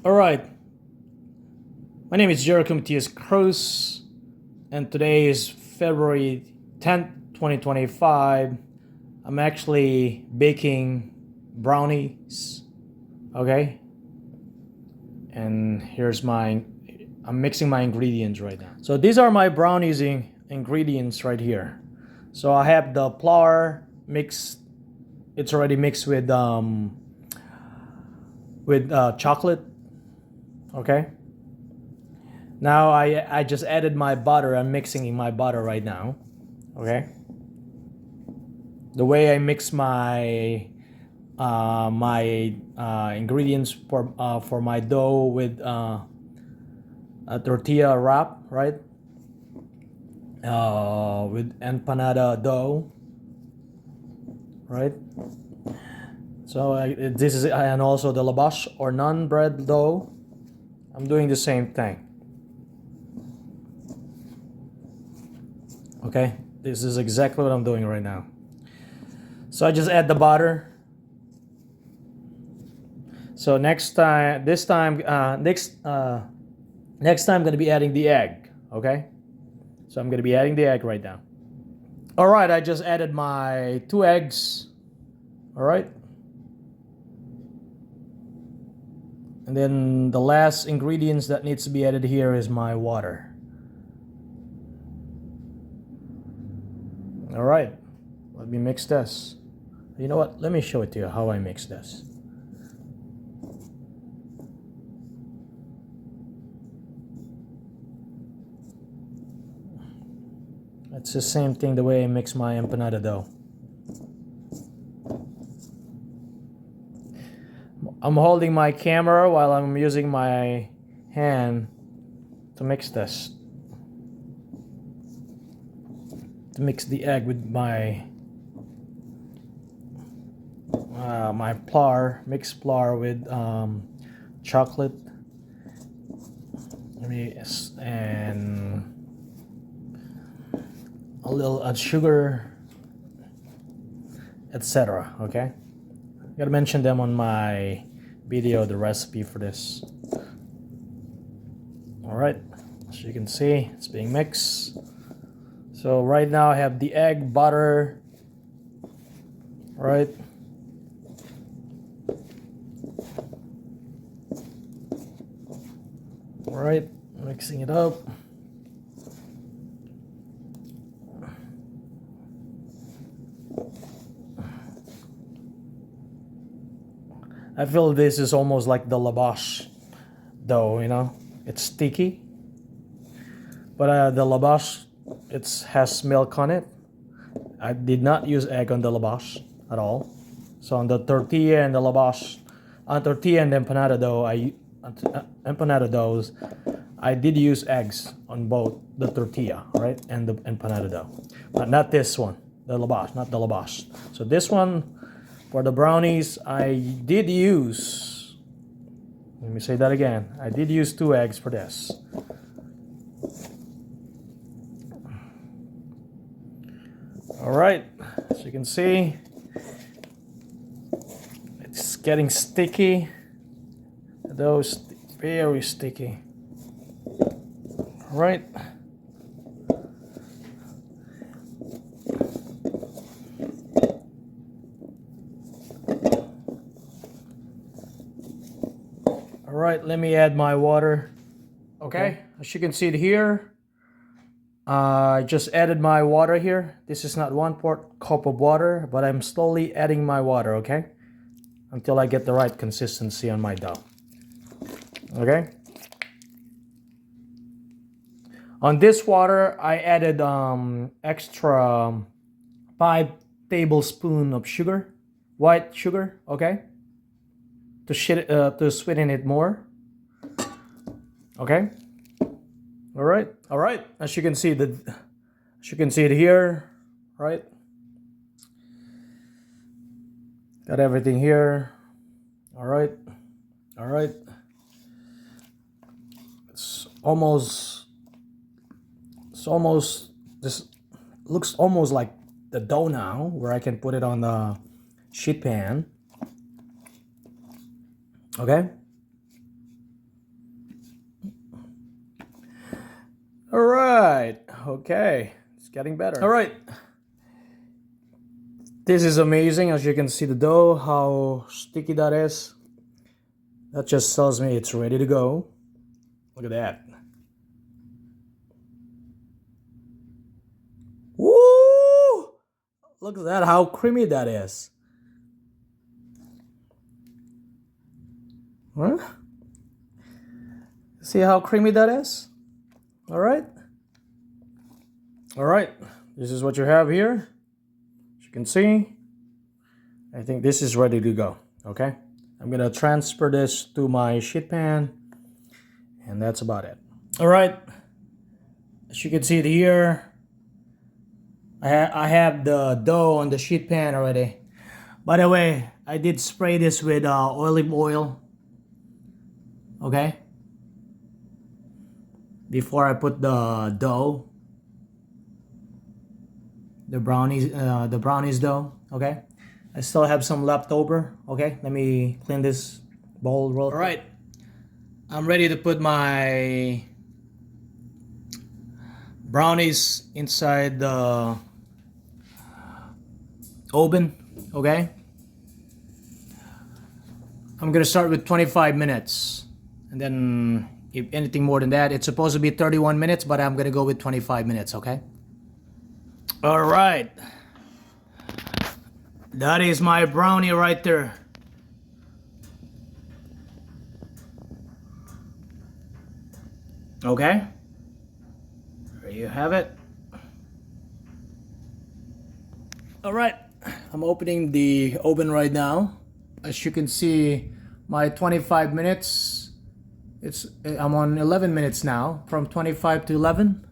All right, my name is Jerico Matias Cruz, and today is February 10th, 2025. I'm actually baking brownies, okay? And I'm mixing my ingredients right now. So these are my brownies ingredients right here. So I have the flour mixed, it's already mixed with chocolate, okay? Now I just added my butter. I'm mixing my butter right now, okay? The way I mix my ingredients for my dough with a tortilla wrap, right? With empanada dough, right? So this is, and also the lavash or naan bread dough. I'm doing the same thing. Okay, this is exactly what I'm doing right now. So I just add the butter. So next time I'm gonna be adding the egg. Okay, so I'm gonna be adding the egg right now. All right, I just added my 2 eggs. All right, and then the last ingredients that needs to be added here is my water. All right, let me mix this. You know what? Let me show it to you how I mix this. It's the same thing the way I mix my empanada dough. I'm holding my camera while I'm using my hand to mix this. To mix the egg with my mixed flour with chocolate and a little sugar, etc. Okay, I gotta mention them on my video, the recipe for this. All right, as you can see, it's being mixed. So right now I have the egg, butter, right? All right, mixing it up. I feel this is almost like the lavash dough, you know? It's sticky, but the lavash, it has milk on it. I did not use egg on the lavash at all. So on the tortilla and the lavash, on tortilla and the empanada dough, empanada doughs, I did use eggs on both the tortilla, right, and the empanada dough, but not this one, the lavash, not the lavash. So this one, for the brownies, I did use, let me say that again, I did use 2 eggs for this. All right, as you can see, it's getting sticky. The dough is very sticky. All right. All right, let me add my water. Okay, as you can see it here, I just added my water here. This is not 1/4 cup of water, but I'm slowly adding my water, okay? Until I get the right consistency on my dough. Okay? On this water, I added extra 5 tablespoons of sugar, white sugar, okay? To sweeten it more. Okay? All right. As you can see it here, right? Got everything here. All right. It's almost. This looks almost like the dough now, where I can put it on the sheet pan. Okay. All right. Okay. It's getting better. All right. This is amazing. As you can see the dough, how sticky that is. That just tells me it's ready to go. Look at that. Woo! Look at that, how creamy that is. Huh? See how creamy that is? All right. All right. This is what you have here. As you can see, I think this is ready to go. Okay. I'm going to transfer this to my sheet pan. And that's about it. All right. As you can see it here, I have the dough on the sheet pan already. By the way, I did spray this with olive oil. Okay. Before I put the dough, the brownies dough. Okay. I still have some leftover. Okay. Let me clean this bowl real quick. All right. I'm ready to put my brownies inside the oven. Okay. I'm gonna start with 25 minutes, and then if anything more than that, it's supposed to be 31 minutes, but I'm gonna go with 25 minutes. Okay. All right. That is my brownie right there. Okay. There you have it. All right. I'm opening the oven right now. As you can see, my 25 minutes, I'm on 11 minutes now, from 25 to 11.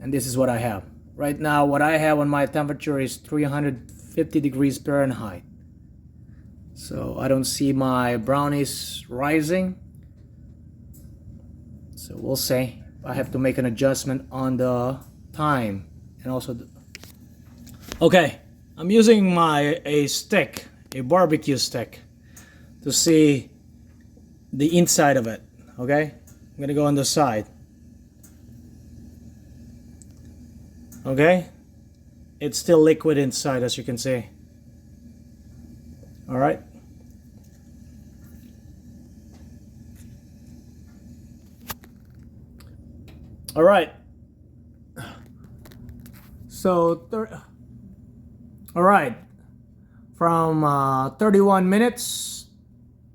And this is what I have. Right now, what I have on my temperature is 350 degrees Fahrenheit. So I don't see my brownies rising. So we'll see. I have to make an adjustment on the time and also okay, I'm using a stick, a barbecue stick, to see the inside of it. Okay, I'm gonna go on the side. Okay, it's still liquid inside, as you can see. All right. All right. So, all right. From 31 minutes,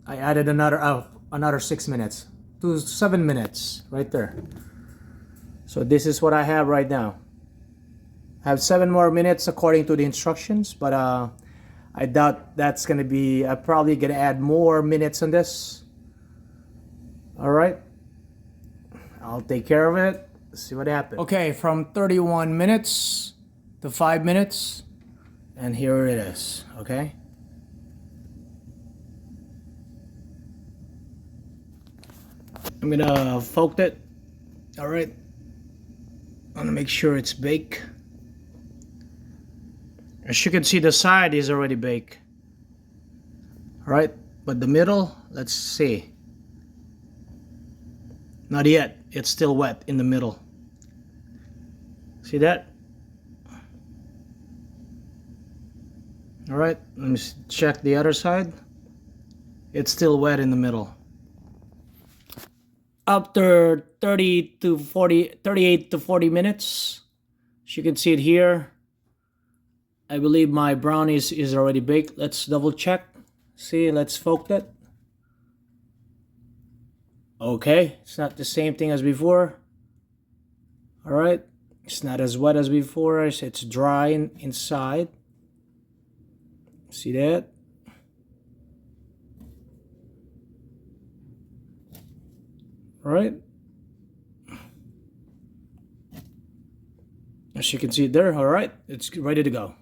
I added another 6 minutes to 7 minutes right there. So this is what I have right now. I have 7 more minutes according to the instructions, but I doubt that's gonna be. I'm probably gonna add more minutes on this. All right. I'll take care of it. See what happens. Okay, from 31 minutes to 5 minutes, and here it is. Okay. I'm gonna poke it. All right. I wanna make sure it's baked. As you can see, the side is already baked. All right, but the middle, let's see. Not yet. It's still wet in the middle. See that? All right, let me check the other side. It's still wet in the middle. After 38 to 40 minutes, as you can see it here, I believe my brownies is already baked. Let's double check. See, let's poke that. Okay, it's not the same thing as before. All right, it's not as wet as before. It's dry inside. See that? All right. As you can see there, all right, it's ready to go.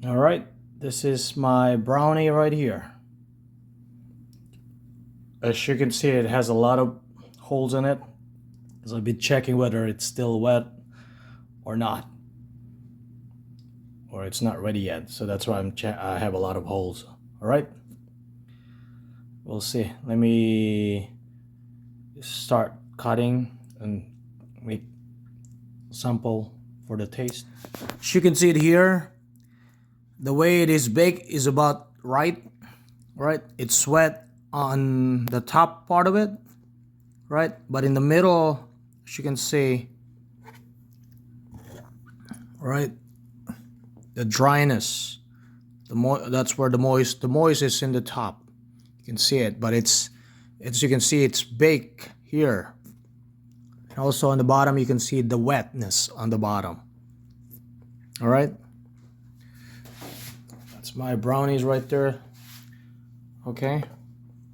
All right, this is my brownie right here. As you can see, it has a lot of holes in it. So I'll be checking whether it's still wet or not, or it's not ready yet. So that's why I have a lot of holes. All right, we'll see. Let me start cutting and make sample for the taste. As you can see it here, the way it is baked is about right. It's wet on the top part of it, right? But in the middle, as you can see, right, the dryness, that's where the moist is in the top. You can see it, but it's, as you can see, it's baked here. And also on the bottom, you can see the wetness on the bottom. All right, that's my brownies right there. Okay,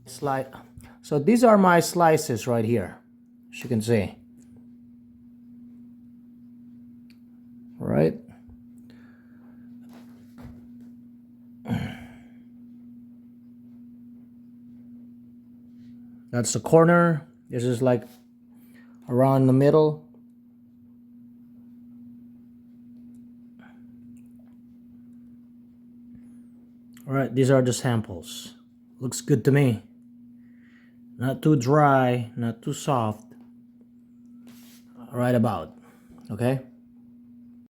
so these are my slices right here, as you can see. All right. That's the corner. This is like around the middle. All right, these are the samples. Looks good to me. Not too dry, not too soft. Right about, okay?